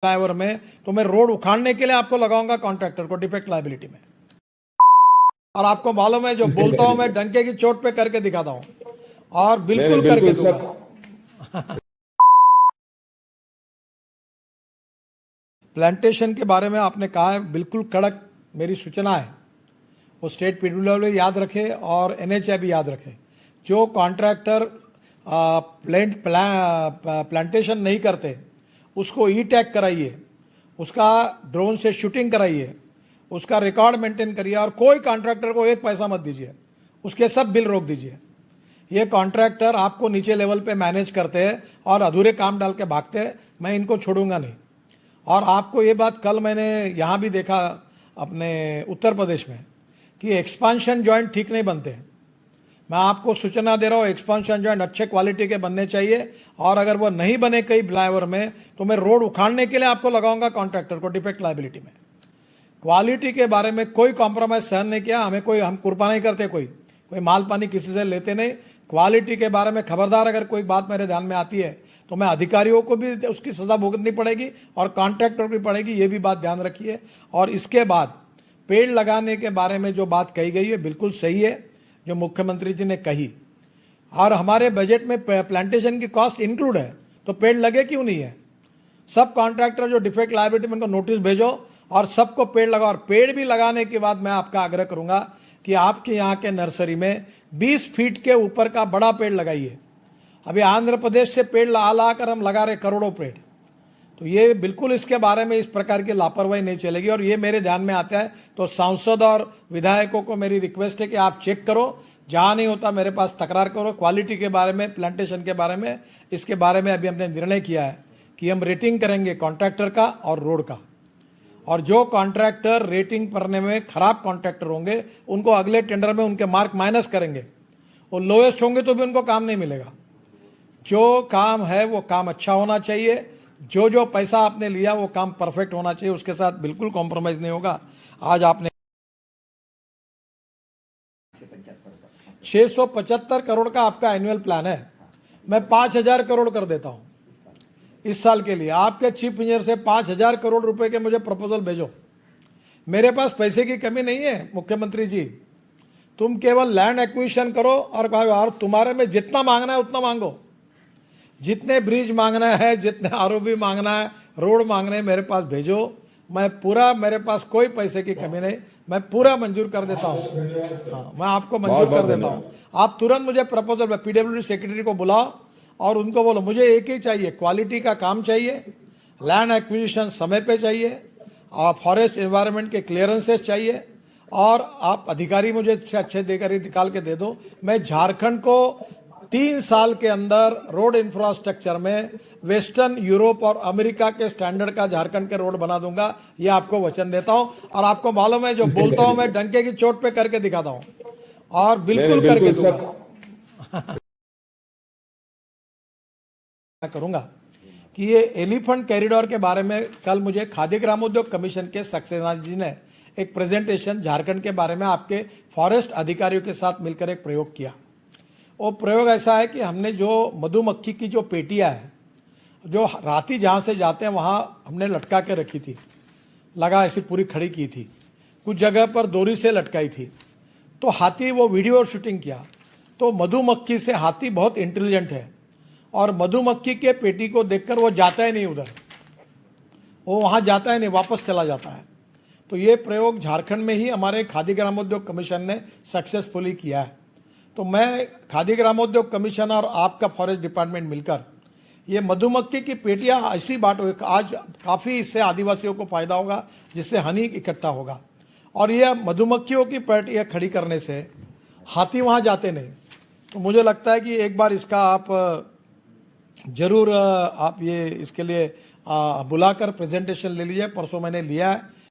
Flyover में, तो मैं रोड उखाड़ने के लिए आपको लगाऊंगा कॉन्ट्रैक्टर को डिफेक्ट लायबिलिटी में। और आपको मालूम है, जो बोलता हूं मैं डंके की चोट पे करके दिखाता हूं, और बिल्कुल करके दूंगा। प्लांटेशन के बारे में आपने कहा है, बिल्कुल कड़क मेरी सूचना है, वो स्टेट पीडब्ल्यूडी याद रखे और एनएचए भी याद रखे। जो कॉन्ट्रैक्टर प्लांटेशन नहीं करते उसको ई टैग कराइए, उसका ड्रोन से शूटिंग कराइए, उसका रिकॉर्ड मेंटेन करिए, और कोई कॉन्ट्रैक्टर को एक पैसा मत दीजिए, उसके सब बिल रोक दीजिए। ये कॉन्ट्रैक्टर आपको नीचे लेवल पे मैनेज करते हैं और अधूरे काम डाल के भागते हैं, मैं इनको छोड़ूंगा नहीं। और आपको ये बात कल मैंने यहाँ भी देखा अपने उत्तर प्रदेश में कि एक्सपांशन जॉइंट ठीक नहीं बनते हैं। मैं आपको सूचना दे रहा हूँ, एक्सपांशन जॉइंट अच्छे क्वालिटी के बनने चाहिए, और अगर वो नहीं बने कई फ्लाईओवर में, तो मैं रोड उखाड़ने के लिए आपको लगाऊंगा कॉन्ट्रैक्टर को डिफेक्ट लायबिलिटी में। क्वालिटी के बारे में कोई कॉम्प्रोमाइज सहन नहीं किया, हम कुर्बा नहीं करते, कोई माल पानी किसी से लेते नहीं। क्वालिटी के बारे में खबरदार अगर कोई बात मेरे ध्यान में आती है तो मैं अधिकारियों को भी उसकी सजा भुगतनी पड़ेगी और कॉन्ट्रैक्टर भी पड़ेगी, ये भी बात ध्यान रखिए। और इसके बाद पेड़ लगाने के बारे में जो बात कही गई है बिल्कुल सही है, जो मुख्यमंत्री जी ने कही, और हमारे बजट में प्लांटेशन की कॉस्ट इंक्लूड है, तो पेड़ लगे क्यों नहीं है? सब कॉन्ट्रैक्टर जो डिफेक्ट लायबिलिटी में, उनको नोटिस भेजो और सबको पेड़ लगाओ। और पेड़ भी लगाने के बाद मैं आपका आग्रह करूंगा कि आपके यहाँ के नर्सरी में 20 फीट के ऊपर का बड़ा पेड़ लगाइए। अभी आंध्र प्रदेश से पेड़ ला कर हम लगा रहे करोड़ों पेड़, तो ये बिल्कुल इसके बारे में इस प्रकार की लापरवाही नहीं चलेगी। और ये मेरे ध्यान में आता है तो सांसद और विधायकों को मेरी रिक्वेस्ट है कि आप चेक करो, जहाँ नहीं होता मेरे पास तकरार करो। क्वालिटी के बारे में, प्लांटेशन के बारे में, इसके बारे में अभी हमने निर्णय किया है कि हम रेटिंग करेंगे कॉन्ट्रैक्टर का और रोड का, और जो कॉन्ट्रैक्टर रेटिंग करने में खराब कॉन्ट्रैक्टर होंगे उनको अगले टेंडर में उनके मार्क माइनस करेंगे। वो लोएस्ट होंगे तो भी उनको काम नहीं मिलेगा। जो काम है वो काम अच्छा होना चाहिए, जो पैसा आपने लिया वो काम परफेक्ट होना चाहिए, उसके साथ बिल्कुल कॉम्प्रोमाइज नहीं होगा। आज आपने 675 करोड़ का आपका एनुअल प्लान है, मैं 5000 करोड़ कर देता हूं इस साल के लिए। आपके चीफ इंजीनियर से 5000 करोड़ रुपए के मुझे प्रपोजल भेजो। मेरे पास पैसे की कमी नहीं है मुख्यमंत्री जी, तुम केवल लैंड एक्विजिशन करो और तुम्हारे में जितना मांगना है उतना मांगो। जितने ब्रिज मांगना है, जितने आरओबी मांगना है, रोड मांगने हैं, मेरे पास भेजो। मैं पूरा, मेरे पास कोई पैसे की कमी नहीं, मैं पूरा मंजूर कर देता हूँ। हाँ, मैं आपको मंजूर कर देता हूँ। आप तुरंत मुझे प्रपोजल, पीडब्ल्यूडी सेक्रेटरी को बुलाओ और उनको बोलो मुझे एक ही चाहिए, क्वालिटी का काम चाहिए, लैंड एक्विजिशन समय पे चाहिए, और फॉरेस्ट एनवायरनमेंट के क्लियरेंसेस चाहिए, और आप अधिकारी मुझे अच्छे देकर निकाल के दे दो। मैं झारखंड को 3 साल के अंदर रोड इंफ्रास्ट्रक्चर में वेस्टर्न यूरोप और अमेरिका के स्टैंडर्ड का झारखंड के रोड बना दूंगा, ये आपको वचन देता हूं। और आपको मालूम है, जो बोलता हूं मैं डंके की चोट पे करके दिखाता हूं, और बिल्कुल करके दूंगा। करूंगा कि ये एलिफेंट कॉरिडोर के बारे में कल मुझे खादी ग्रामोद्योग कमीशन के सक्सेना जी ने एक प्रेजेंटेशन झारखंड के बारे में आपके फॉरेस्ट अधिकारियों के साथ मिलकर एक प्रयोग किया। वो प्रयोग ऐसा है कि हमने जो मधुमक्खी की जो पेटियां है, जो राती जहाँ से जाते हैं वहाँ हमने लटका के रखी थी, लगा ऐसी पूरी खड़ी की थी, कुछ जगह पर डोरी से लटकाई थी। तो हाथी वो वीडियो शूटिंग किया, तो मधुमक्खी से हाथी बहुत इंटेलिजेंट है, और मधुमक्खी के पेटी को देखकर वो जाता ही नहीं उधर, वो वहाँ जाता ही नहीं, वापस चला जाता है। तो ये प्रयोग झारखंड में ही हमारे खादी ग्रामोद्योग कमीशन ने सक्सेसफुली किया है। तो मैं खादी ग्रामोद्योग कमीशन और आपका फॉरेस्ट डिपार्टमेंट मिलकर ये मधुमक्खी की पेटियां ऐसी बांटो, आज काफ़ी इससे आदिवासियों को फायदा होगा, जिससे हनी इकट्ठा होगा। और ये मधुमक्खियों की पेटियां खड़ी करने से हाथी वहाँ जाते नहीं। तो मुझे लगता है कि एक बार इसका आप जरूर आप ये इसके लिए बुलाकर प्रेजेंटेशन ले लीजिए। परसों मैंने लिया है,